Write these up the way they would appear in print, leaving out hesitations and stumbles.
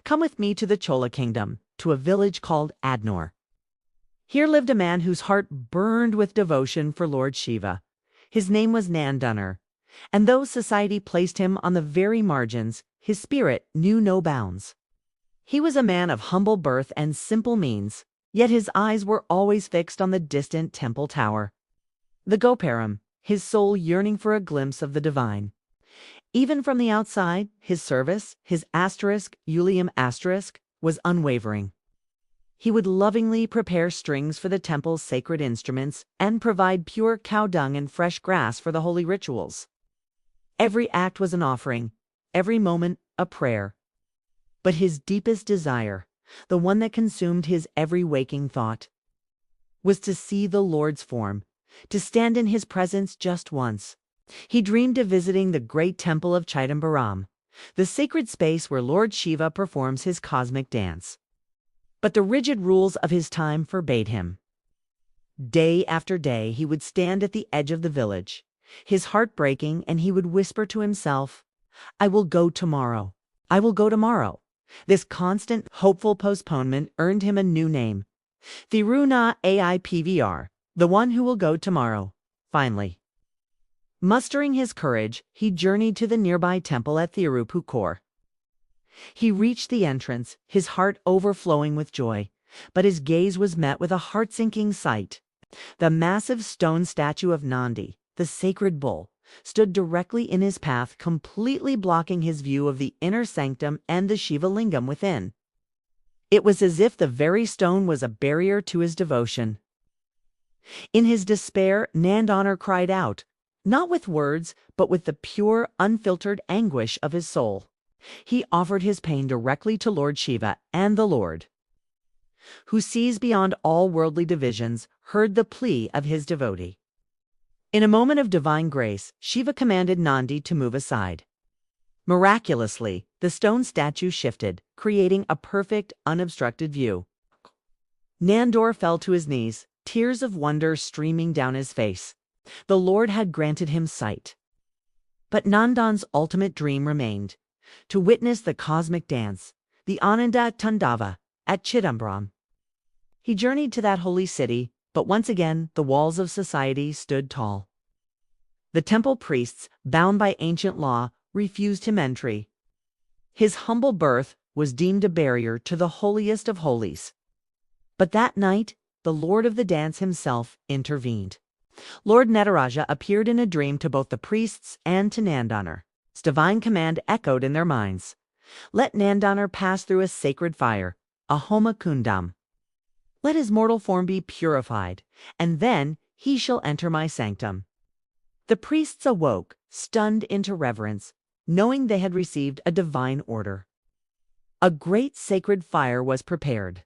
Come with me to the Chola kingdom, to a village called Adnor. Here lived a man whose heart burned with devotion for Lord Shiva. His name was Nandanar, and though society placed him on the very margins, his spirit knew no bounds. He was a man of humble birth and simple means, yet his eyes were always fixed on the distant temple tower, the Gopuram, his soul yearning for a glimpse of the divine. Even from the outside, his service, his Ulium asterisk, was unwavering. He would lovingly prepare strings for the temple's sacred instruments and provide pure cow dung and fresh grass for the holy rituals. Every act was an offering, every moment a prayer. But his deepest desire, the one that consumed his every waking thought, was to see the Lord's form, to stand in his presence just once. He dreamed of visiting the great temple of Chidambaram, the sacred space where Lord Shiva performs his cosmic dance. But the rigid rules of his time forbade him. Day after day he would stand at the edge of the village, his heart breaking, and he would whisper to himself, "I will go tomorrow. I will go tomorrow." This constant, hopeful postponement earned him a new name, Thiru Nāḻai Pōvār, the one who will go tomorrow, finally. Mustering his courage, he journeyed to the nearby temple at Thiruppuṅkūr. He reached the entrance, his heart overflowing with joy, but his gaze was met with a heart-sinking sight. The massive stone statue of Nandi, the sacred bull, stood directly in his path, completely blocking his view of the inner sanctum and the Shiva Lingam within. It was as if the very stone was a barrier to his devotion. In his despair, Nandanar cried out, not with words, but with the pure, unfiltered anguish of his soul. He offered his pain directly to Lord Shiva, and the Lord, who sees beyond all worldly divisions, heard the plea of his devotee. In a moment of divine grace, Shiva commanded Nandi to move aside. Miraculously, the stone statue shifted, creating a perfect, unobstructed view. Nandanar fell to his knees, tears of wonder streaming down his face. The Lord had granted him sight. But Nandan's ultimate dream remained, to witness the cosmic dance, the Ananda Tandava, at Chidambaram. He journeyed to that holy city, but once again the walls of society stood tall. The temple priests, bound by ancient law, refused him entry. His humble birth was deemed a barrier to the holiest of holies. But that night, the Lord of the dance himself intervened. Lord Nataraja appeared in a dream to both the priests and to Nandanar. His divine command echoed in their minds. Let Nandanar pass through a sacred fire, a Homa Kundam. Let his mortal form be purified, and then he shall enter my sanctum. The priests awoke, stunned into reverence, knowing they had received a divine order. A great sacred fire was prepared.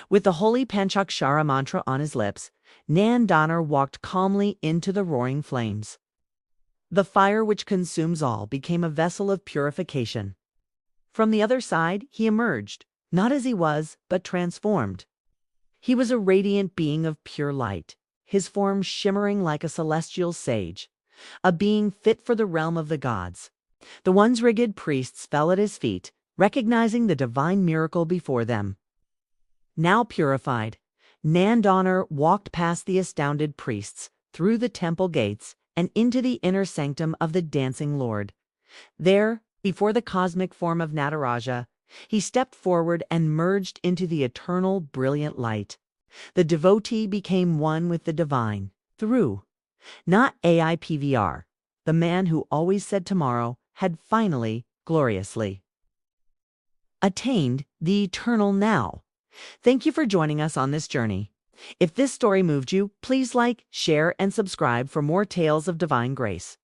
With the holy Panchakshara mantra on his lips, Nandanar walked calmly into the roaring flames. The fire which consumes all became a vessel of purification. From the other side he emerged, not as he was, but transformed. He was a radiant being of pure light, his form shimmering like a celestial sage, a being fit for the realm of the gods. The once rigid priests fell at his feet, recognizing the divine miracle before them. Now purified, Nandanar walked past the astounded priests, through the temple gates, and into the inner sanctum of the dancing Lord. There, before the cosmic form of Nataraja, he stepped forward and merged into the eternal, brilliant light. The devotee became one with the divine, through Nāḻai Pōvār, the man who always said tomorrow had finally, gloriously attained the eternal now. Thank you for joining us on this journey. If this story moved you, please like, share, and subscribe for more tales of divine grace.